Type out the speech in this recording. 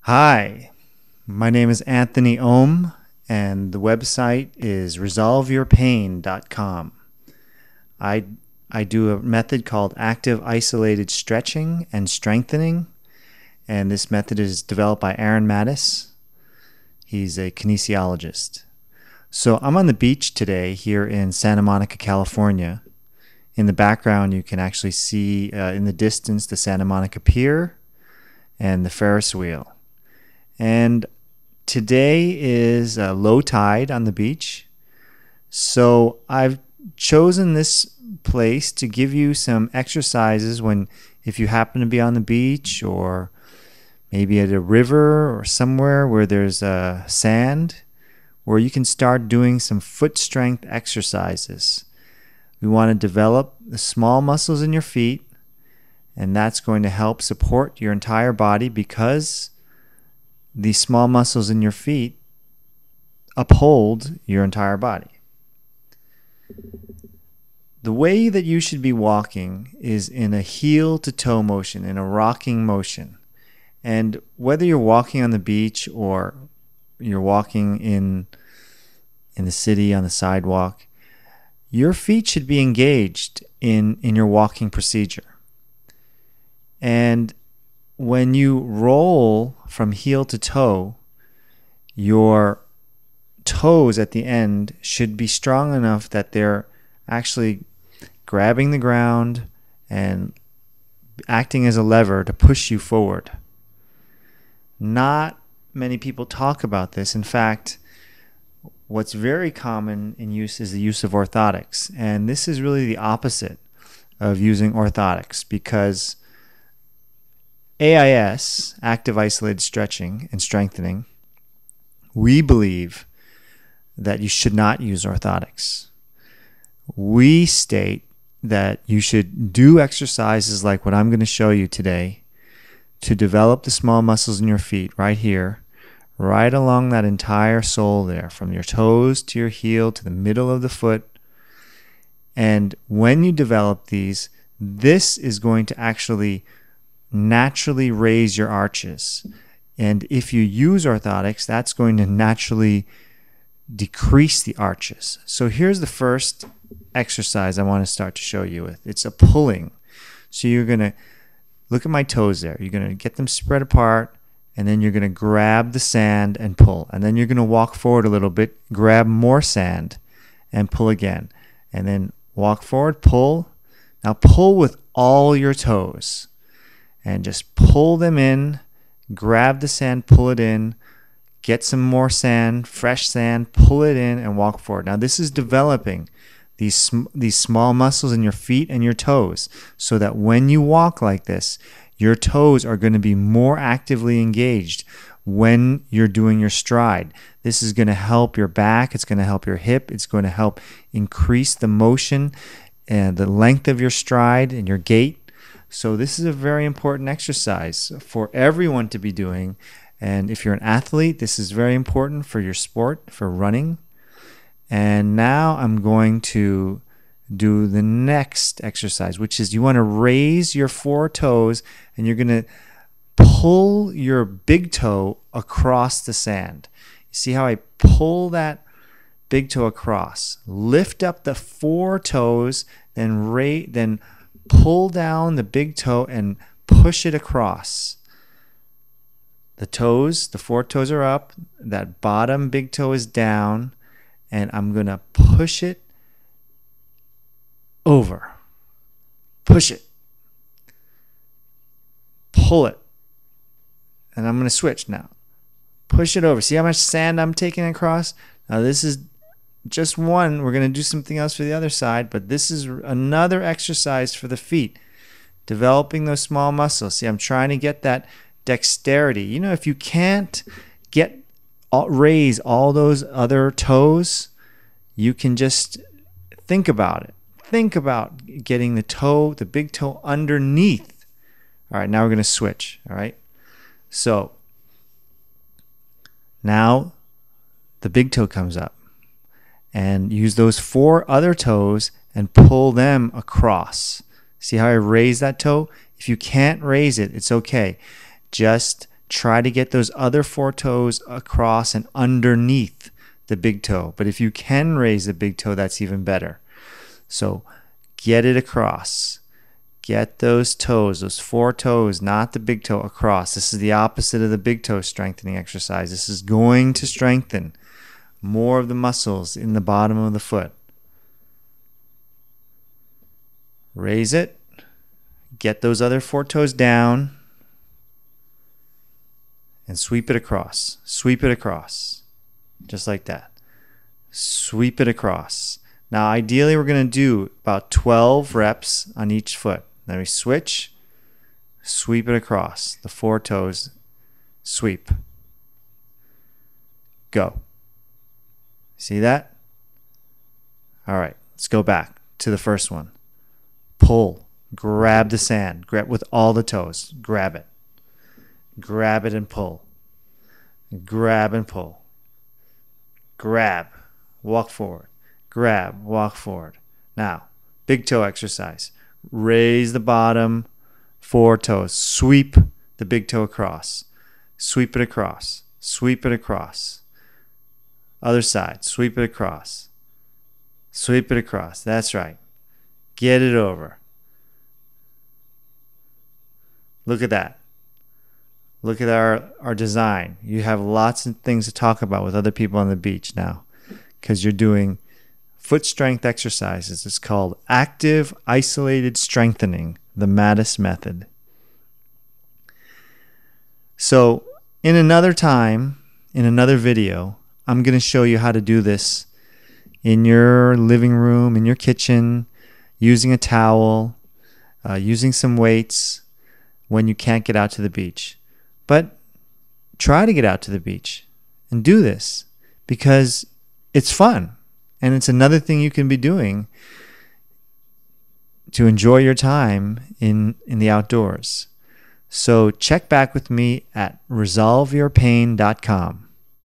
Hi, my name is Anthony Ohm, and the website is resolveyourpain.com. I, I do a method called active isolated stretching and strengthening, and this method is developed by Aaron Mattis. He's a kinesiologist. So I'm on the beach today here in Santa Monica, California. In the background, you can actually see in the distance the Santa Monica Pier and the Ferris wheel. And today is low tide on the beach. So I've chosen this place to give you some exercises if you happen to be on the beach or maybe at a river or somewhere where there's sand, where you can start doing some foot strength exercises. We want to develop the small muscles in your feet, and that's going to help support your entire body because the small muscles in your feet uphold your entire body. The way that you should be walking is in a heel to toe motion, in a rocking motion. And whether you're walking on the beach or you're walking in the city on the sidewalk, your feet should be engaged in your walking procedure. And when you roll from heel to toe, your toes at the end should be strong enough that they're actually grabbing the ground and acting as a lever to push you forward. Not many people talk about this. In fact, what's very common in use is the use of orthotics. And this is really the opposite of using orthotics, because AIS, active isolated stretching and strengthening, we believe that you should not use orthotics. We state that you should do exercises like what I'm going to show you today to develop the small muscles in your feet right here, right along that entire sole there, from your toes to your heel to the middle of the foot. And when you develop these, this is going to actually naturally raise your arches. And if you use orthotics, that's going to naturally decrease the arches. So here's the first exercise I want to start to show you with. It's a pulling. So you're going to look at my toes there. You're going to get them spread apart, and then you're going to grab the sand and pull. And then you're going to walk forward a little bit, grab more sand, and pull again. And then walk forward, pull. Now pull with all your toes. And just pull them in, grab the sand, pull it in, get some more sand, fresh sand, pull it in, and walk forward. Now this is developing these small muscles in your feet and your toes, so that when you walk like this, your toes are going to be more actively engaged when you're doing your stride. This is going to help your back, it's going to help your hip, it's going to help increase the motion and the length of your stride and your gait. So this is a very important exercise for everyone to be doing. And if you're an athlete, this is very important for your sport, for running. And now I'm going to do the next exercise, which is you want to raise your four toes and you're going to pull your big toe across the sand. You see how I pull that big toe across? Lift up the four toes, then pull down the big toe and push it across. The four toes are up, that bottom big toe is down, and I'm going to push it over. Push it. Pull it. And I'm going to switch now. Push it over. See how much sand I'm taking across? Now this is just one. We're going to do something else for the other side, but this is another exercise for the feet, developing those small muscles. See, I'm trying to get that dexterity. You know, if you can't raise all those other toes, you can just think about it. Think about getting the big toe underneath. All right, now we're going to switch. All right, so now the big toe comes up, and use those four other toes and pull them across. See how I raise that toe? If you can't raise it, it's okay. Just try to get those other 4 toes across and underneath the big toe. But if you can raise the big toe, that's even better. So get it across. Get those toes, those 4 toes, not the big toe, across. This is the opposite of the big toe strengthening exercise. This is going to strengthen more of the muscles in the bottom of the foot. Raise it. Get those other 4 toes down. And sweep it across. Sweep it across. Just like that. Sweep it across. Now, ideally, we're going to do about 12 reps on each foot. Then we switch. Sweep it across. The 4 toes. Sweep. Go. See that? All right. Let's go back to the first one. Pull. Grab the sand. Grab with all the toes. Grab it. Grab it and pull. Grab and pull. Grab. Walk forward. Grab. Walk forward. Now, big toe exercise. Raise the bottom 4 toes. Sweep the big toe across. Sweep it across. Sweep it across. Other side. Sweep it across. Sweep it across. That's right. Get it over. Look at that. Look at our design. You have lots of things to talk about with other people on the beach now because you're doing foot strength exercises. It's called active isolated strengthening, the Mattis method. So in another time, in another video, I'm going to show you how to do this in your living room, in your kitchen, using a towel, using some weights when you can't get out to the beach. But try to get out to the beach and do this because it's fun. And it's another thing you can be doing to enjoy your time in the outdoors. So check back with me at resolveyourpain.com.